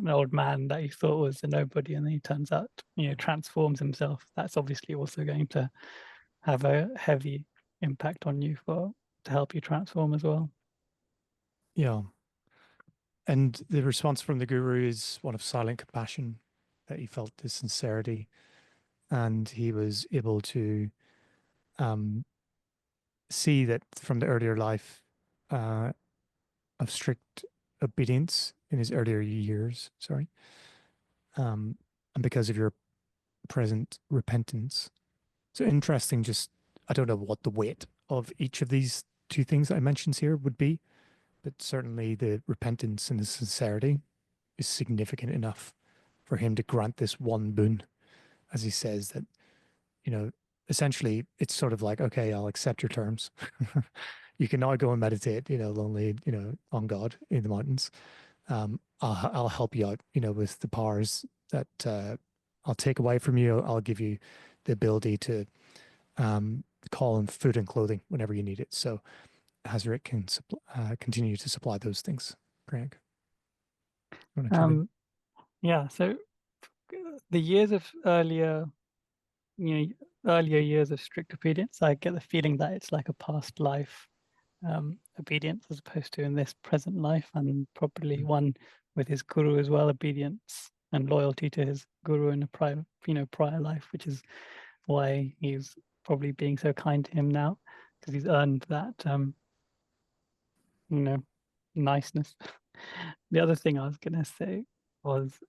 old man that you thought was a nobody, and then he turns out transforms himself, that's obviously also going to have a heavy impact on you to help you transform as well. Yeah. And the response from the guru is one of silent compassion, that he felt this sincerity, and he was able to see that from the earlier life of strict obedience in his earlier years, and because of your present repentance. So interesting, I don't know what the weight of each of these two things that I mentioned here would be, but certainly the repentance and the sincerity is significant enough for him to grant this one boon, as he says that, essentially it's sort of like, okay, I'll accept your terms. You can now go and meditate, lonely, on God in the mountains. I'll help you out, with the powers that I'll take away from you. I'll give you the ability to call in food and clothing whenever you need it. So Hazrat can continue to supply those things. Greg. Yeah. So the years of earlier years of strict obedience, I get the feeling that it's like a past life obedience as opposed to in this present life, and probably one with his guru as well, obedience and loyalty to his guru in a prior life, which is why he's probably being so kind to him now, because he's earned that niceness. The other thing I was gonna say was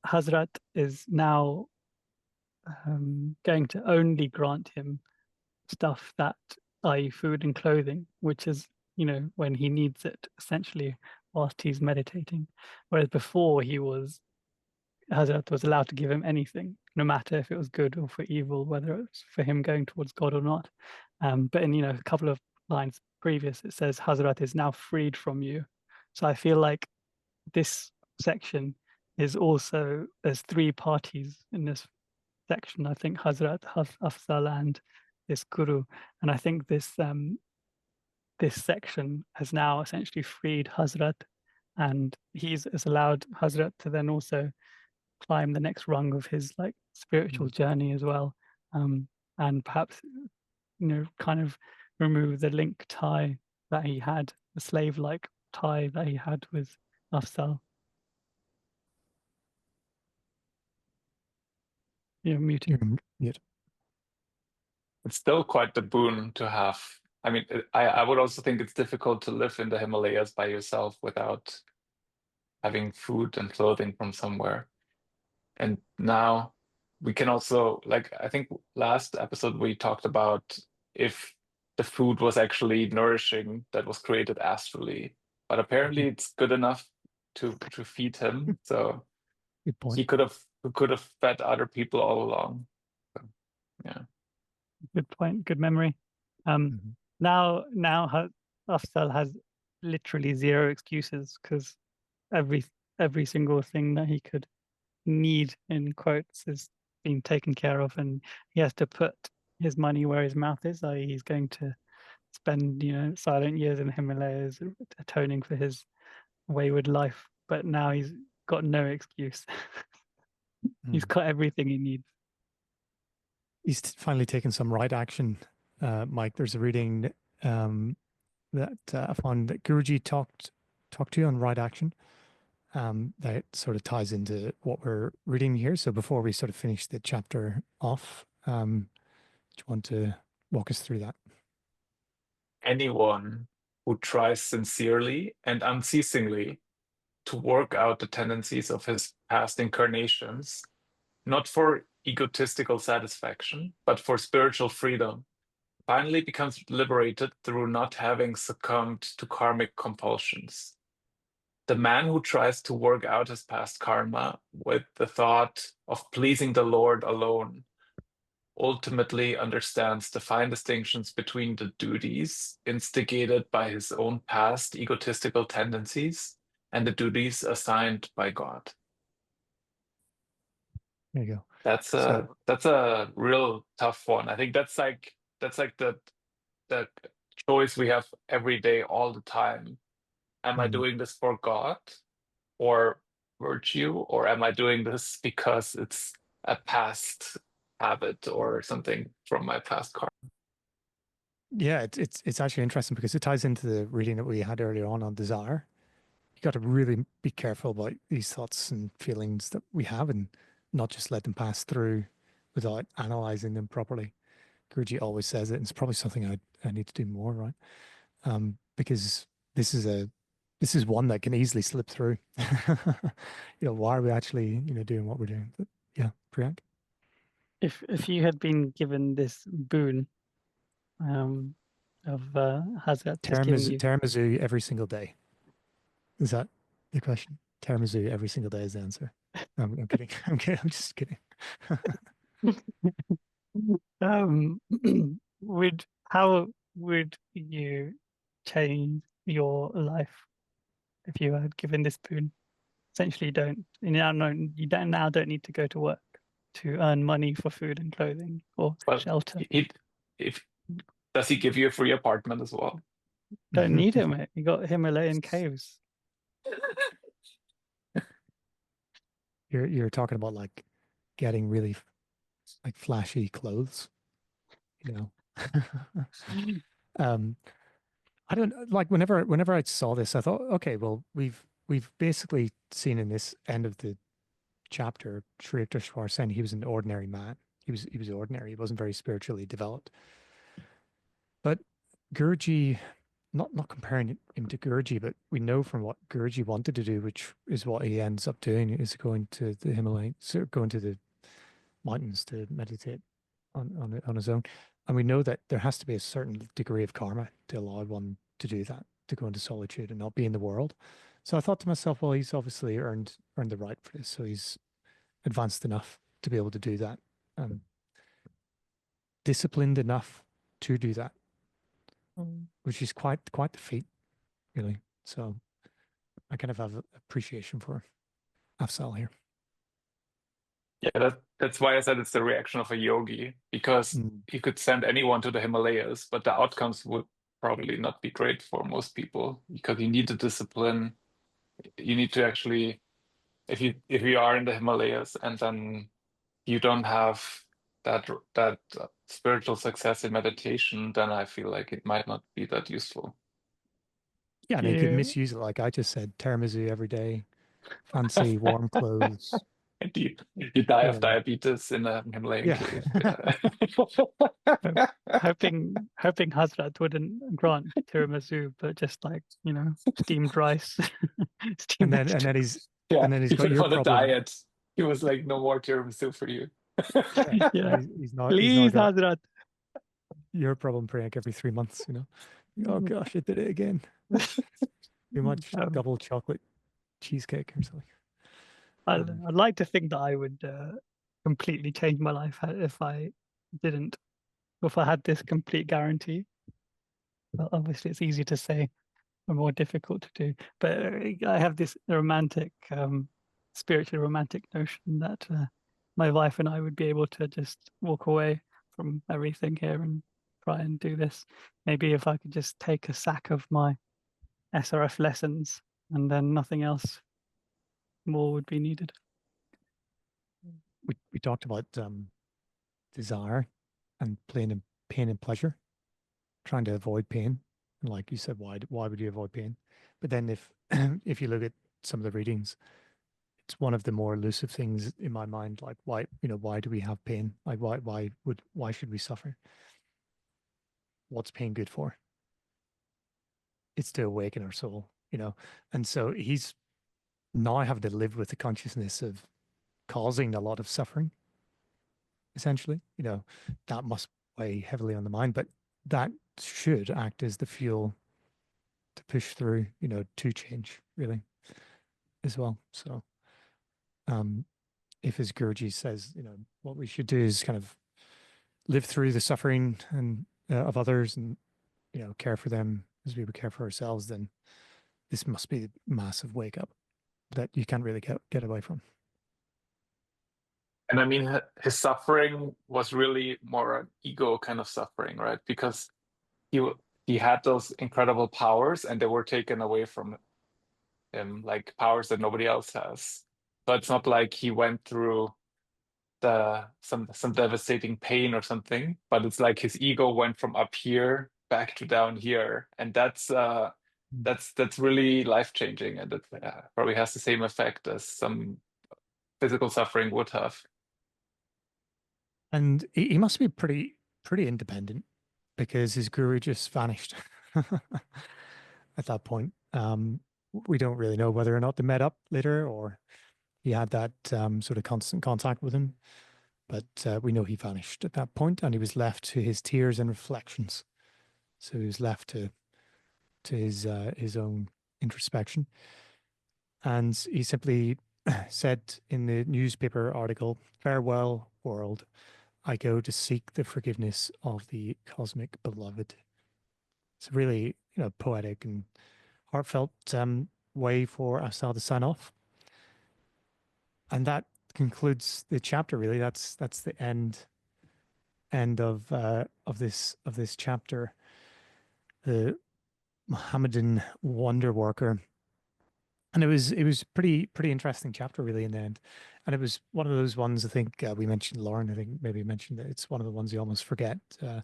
Hazrat is now going to only grant him stuff that, i.e., food and clothing, which is, you know, when he needs it, essentially, whilst he's meditating. Whereas before, Hazrat was allowed to give him anything, no matter if it was good or for evil, whether it's for him going towards God or not. But in, you know, a couple of lines previous, it says Hazrat is now freed from you. So I feel like this section is also, there's three parties in this section. I think Hazrat, Afzal, and this Guru. And I think this section has now essentially freed Hazrat, and he's has allowed Hazrat to then also climb the next rung of his like spiritual journey as well, and perhaps, you know, kind of remove the link tie that he had, the slave-like tie that he had with Afsal. You're muted. You're mute. It's still quite the boon to have. I mean, I would also think it's difficult to live in the Himalayas by yourself without having food and clothing from somewhere. And now we can also, like, I think last episode we talked about if the food was actually nourishing that was created astrally, but apparently it's good enough to feed him. So Good point. he could have fed other people all along. So, yeah. Good point. Good memory. Now Afzal has literally zero excuses, because every single thing that he could need, in quotes, is being taken care of, and he has to put his money where his mouth is, i.e., he's going to spend, you know, silent years in the Himalayas atoning for his wayward life. But now he's got no excuse. He's got everything he needs. He's finally taken some right action, Mike. There's a reading that I found that Guruji talked to you on right action. That sort of ties into what we're reading here. So before we sort of finish the chapter off, do you want to walk us through that? Anyone who tries sincerely and unceasingly to work out the tendencies of his past incarnations, not for egotistical satisfaction, but for spiritual freedom, finally becomes liberated through not having succumbed to karmic compulsions. The man who tries to work out his past karma with the thought of pleasing the Lord alone ultimately understands the fine distinctions between the duties instigated by his own past egotistical tendencies and the duties assigned by God. There you go. That's a real tough one. I think that's like the choice we have every day, all the time. Am I doing this for God or virtue, or am I doing this because it's a past habit or something from my past karma? Yeah, it's actually interesting because it ties into the reading that we had earlier on desire. You got to really be careful about these thoughts and feelings that we have, and not just let them pass through without analyzing them properly. Guruji always says it, and it's probably something I need to do more, right? Because this is one that can easily slip through. Why are we actually, doing what we're doing? But yeah, Priyank. If you had been given this boon of Hazrat just giving you Tiramisu every single day. Is that the question? Tiramisu every single day is the answer. I'm kidding. I'm kidding. I'm just kidding. how would you change your life if you had given this boon? Essentially, you don't need to go to work to earn money for food and clothing or shelter. Does he give you a free apartment as well? Don't need it, mate. You got Himalayan caves. You're talking about like getting really like flashy clothes, I don't like whenever I saw this, I thought, okay, well, we've basically seen in this end of the chapter, Sri Yukteswar saying he was an ordinary man. He was ordinary. He wasn't very spiritually developed. But Guruji not comparing him to Guruji, but we know from what Guruji wanted to do, which is what he ends up doing, is going to the Himalayas, going to the mountains to meditate on his own. And we know that there has to be a certain degree of karma to allow one to do that, to go into solitude and not be in the world. So I thought to myself, well, he's obviously earned the right for this, so he's advanced enough to be able to do that, disciplined enough to do that, which is quite the feat, really. So I kind of have appreciation for Afzal here. Yeah, that's why I said it's the reaction of a yogi, because you could send anyone to the Himalayas, but the outcomes would probably not be great for most people, because you need the discipline. You need to actually, if you are in the Himalayas and then you don't have that spiritual success in meditation, then I feel like it might not be that useful. Yeah, and he could misuse it, like I just said, tiramisu every day, fancy warm clothes. And you die of diabetes in a Himalayan cave. hoping Hazrat wouldn't grant tiramisu, but just like, steamed rice. and then he's he got your on a problem. diet. He was like, no more tiramisu for you. Yeah. He's not Hazrat. Your problem, Priyank, every 3 months, Oh gosh, I did it again. Too much double chocolate cheesecake or something. I'd like to think that I would completely change my life if I didn't, if I had this complete guarantee. Well, obviously, it's easy to say, or more difficult to do. But I have this romantic, spiritually romantic notion that my wife and I would be able to just walk away from everything here and try and do this. Maybe if I could just take a sack of my SRF lessons and then nothing else more would be needed. We talked about desire and playing in pain and pleasure, trying to avoid pain. And like you said, why would you avoid pain? But then if you look at some of the readings, it's one of the more elusive things in my mind. Like why do we have pain? Like why should we suffer? What's pain good for? It's to awaken our soul, And so he's now having to live with the consciousness of causing a lot of suffering, essentially. That must weigh heavily on the mind, but that should act as the fuel to push through, to change, really, as well. So if, as Guruji says, what we should do is kind of live through the suffering and of others and, care for them as we would care for ourselves, then this must be a massive wake up that you can't really get away from. And I mean, his suffering was really more an ego kind of suffering, right? Because he had those incredible powers and they were taken away from him, like powers that nobody else has. So it's not like he went through some devastating pain or something, but it's like his ego went from up here back to down here, and that's really life-changing, and it probably has the same effect as some physical suffering would have. And he must be pretty independent, because his guru just vanished at that point. We don't really know whether or not they met up later or he had that sort of constant contact with him, but we know he vanished at that point, and he was left to his tears and reflections. So he was left to his own introspection, and he simply said in the newspaper article, "Farewell, world. I go to seek the forgiveness of the cosmic beloved." It's a really, poetic and heartfelt way for Afzal to sign off. And that concludes the chapter, really. That's the end of this chapter. The Mohammedan wonder worker. And it was pretty interesting chapter, really, in the end. And it was one of those ones, I think we mentioned, Lauren, I think maybe mentioned that it's one of the ones you almost forget. But,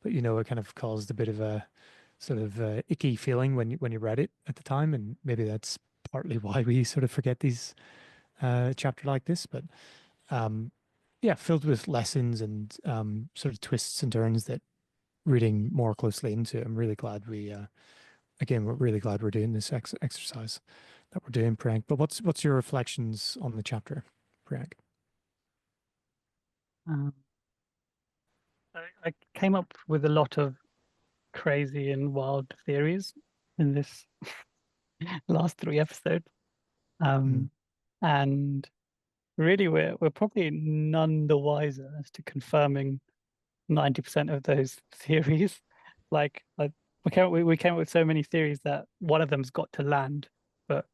it kind of caused a bit of a sort of icky feeling when you read it at the time. And maybe that's partly why we sort of forget these chapter like this. But yeah, filled with lessons and sort of twists and turns that reading more closely into, I'm really glad we again, we're really glad we're doing this exercise that we're doing, Priyank. But what's your reflections on the chapter, Priyank? I came up with a lot of crazy and wild theories in this last 3 episodes. And really we're probably none the wiser as to confirming 90% of those theories. Like we came up with so many theories that one of them's got to land, but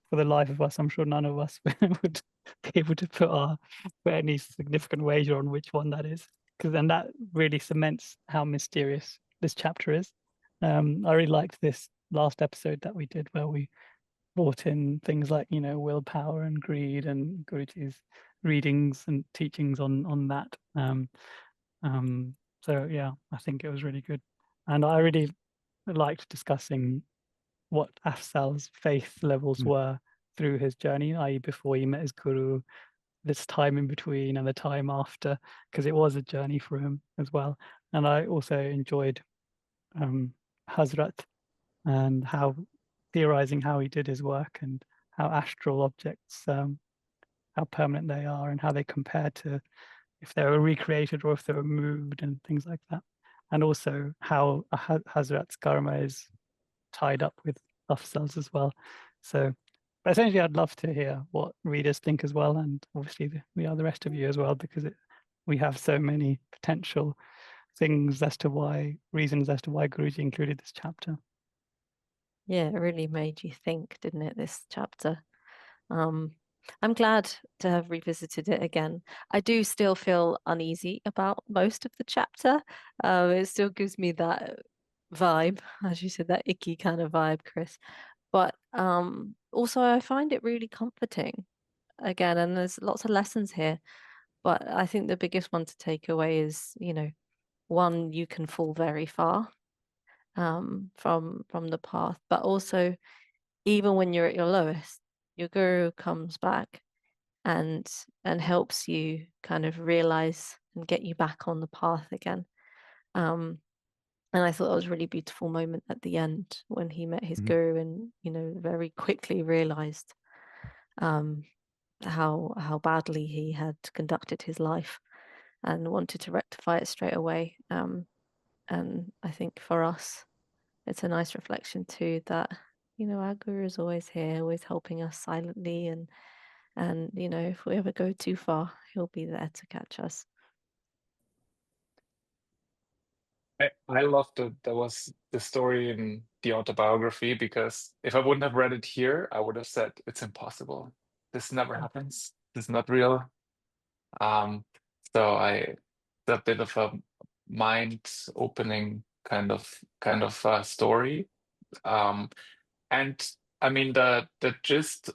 for the life of us, I'm sure none of us would be able to put any significant wager on which one that is, because then that really cements how mysterious this chapter is. I really liked this last episode that we did where we brought in things like, willpower and greed, and Guruji's readings and teachings on that. So yeah, I think it was really good, and I really liked discussing what Afzal's faith levels were through his journey, i.e., before he met his guru, this time in between, and the time after, because it was a journey for him as well. And I also enjoyed Hazrat and how theorizing how he did his work and how astral objects, how permanent they are and how they compare to if they were recreated or if they were moved and things like that. And also how Hazrat's karma is tied up with Afzal's as well. So, but essentially, I'd love to hear what readers think as well, and obviously the rest of you as well, because we have so many potential reasons as to why Guruji included this chapter. Yeah, it really made you think, didn't it, this chapter? I'm glad to have revisited it again. I do still feel uneasy about most of the chapter. It still gives me that vibe, as you said, that icky kind of vibe, Chris. But also I find it really comforting again, and there's lots of lessons here. But I think the biggest one to take away is, one, you can fall very far from the path, but also even when you're at your lowest, your guru comes back and helps you kind of realize and get you back on the path again. And I thought that was a really beautiful moment at the end when he met his guru and very quickly realized how badly he had conducted his life and wanted to rectify it straight away. And I think for us, it's a nice reflection too that our guru is always here, always helping us silently, and if we ever go too far, he'll be there to catch us. I loved that there was the story in the autobiography, because if I wouldn't have read it here, I would have said it's impossible. This never happens. This is not real. So it's a bit of a mind-opening kind of story. And I mean the gist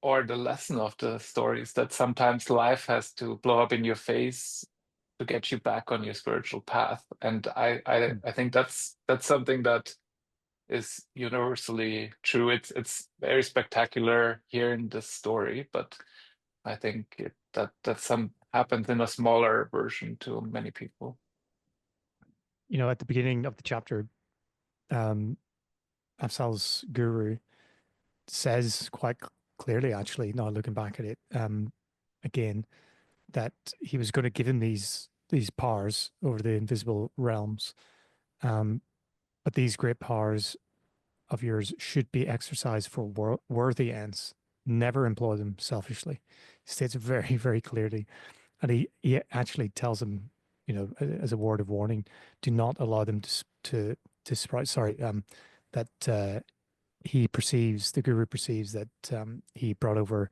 or the lesson of the story is that sometimes life has to blow up in your face to get you back on your spiritual path. And I think that's something that is universally true. It's very spectacular here in this story, but I think that some happens in a smaller version to many people. At the beginning of the chapter, Afsal's guru says quite clearly, actually, now looking back at it again, that he was going to give him these powers over the invisible realms, but these great powers of yours should be exercised for worthy ends. Never employ them selfishly. He states it very, very clearly, and he actually tells him, as a word of warning, do not allow them to sprout. Sorry, that the guru perceives that he brought over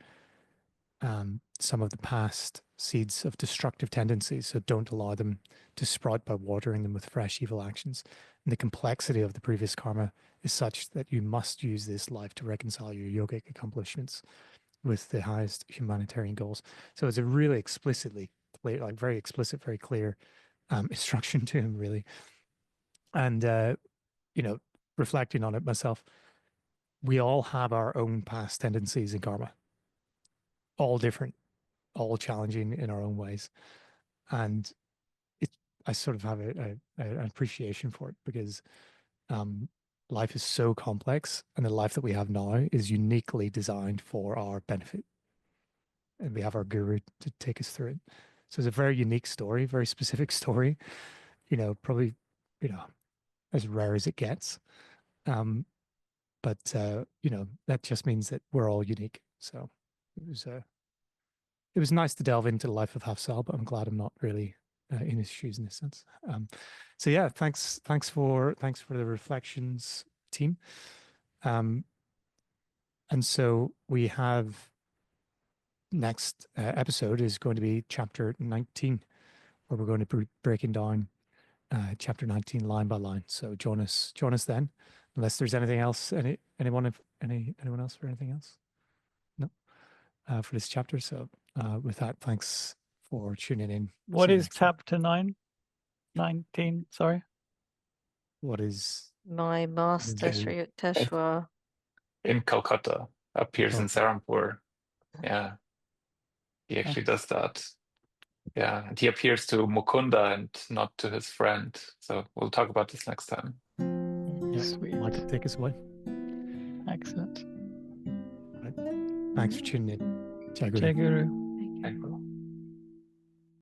some of the past seeds of destructive tendencies, so don't allow them to sprout by watering them with fresh evil actions. And the complexity of the previous karma is such that you must use this life to reconcile your yogic accomplishments with the highest humanitarian goals. So it's a really explicitly clear, like very explicit, very clear instruction to him, really. And reflecting on it myself, we all have our own past tendencies in karma, all different, all challenging in our own ways. And I sort of have an appreciation for it, because life is so complex, and the life that we have now is uniquely designed for our benefit. And we have our guru to take us through it. So it's a very unique story, very specific story, probably, as rare as it gets. But that just means that we're all unique. So it was nice to delve into the life of Afzal, but I'm glad I'm not really in his shoes in this sense. So yeah, thanks for the reflections, team. And so we have next episode is going to be chapter 19, where we're going to be breaking down chapter 19 line by line. So join us then, unless there's anything else. Anyone else for anything else? No, for this chapter. So with that, thanks for tuning in. What See you is next time. chapter 19? Sorry. What is My master Okay. Sri Yukteswar. In Calcutta, appears in Calcutta. Serampore. Yeah, he actually does that. Yeah, and he appears to Mukunda and not to his friend. So we'll talk about this next time. Yes, Sweet. Michael, take us away. Excellent. Thanks for tuning in. Jai Guru. Jai Guru. Thank you.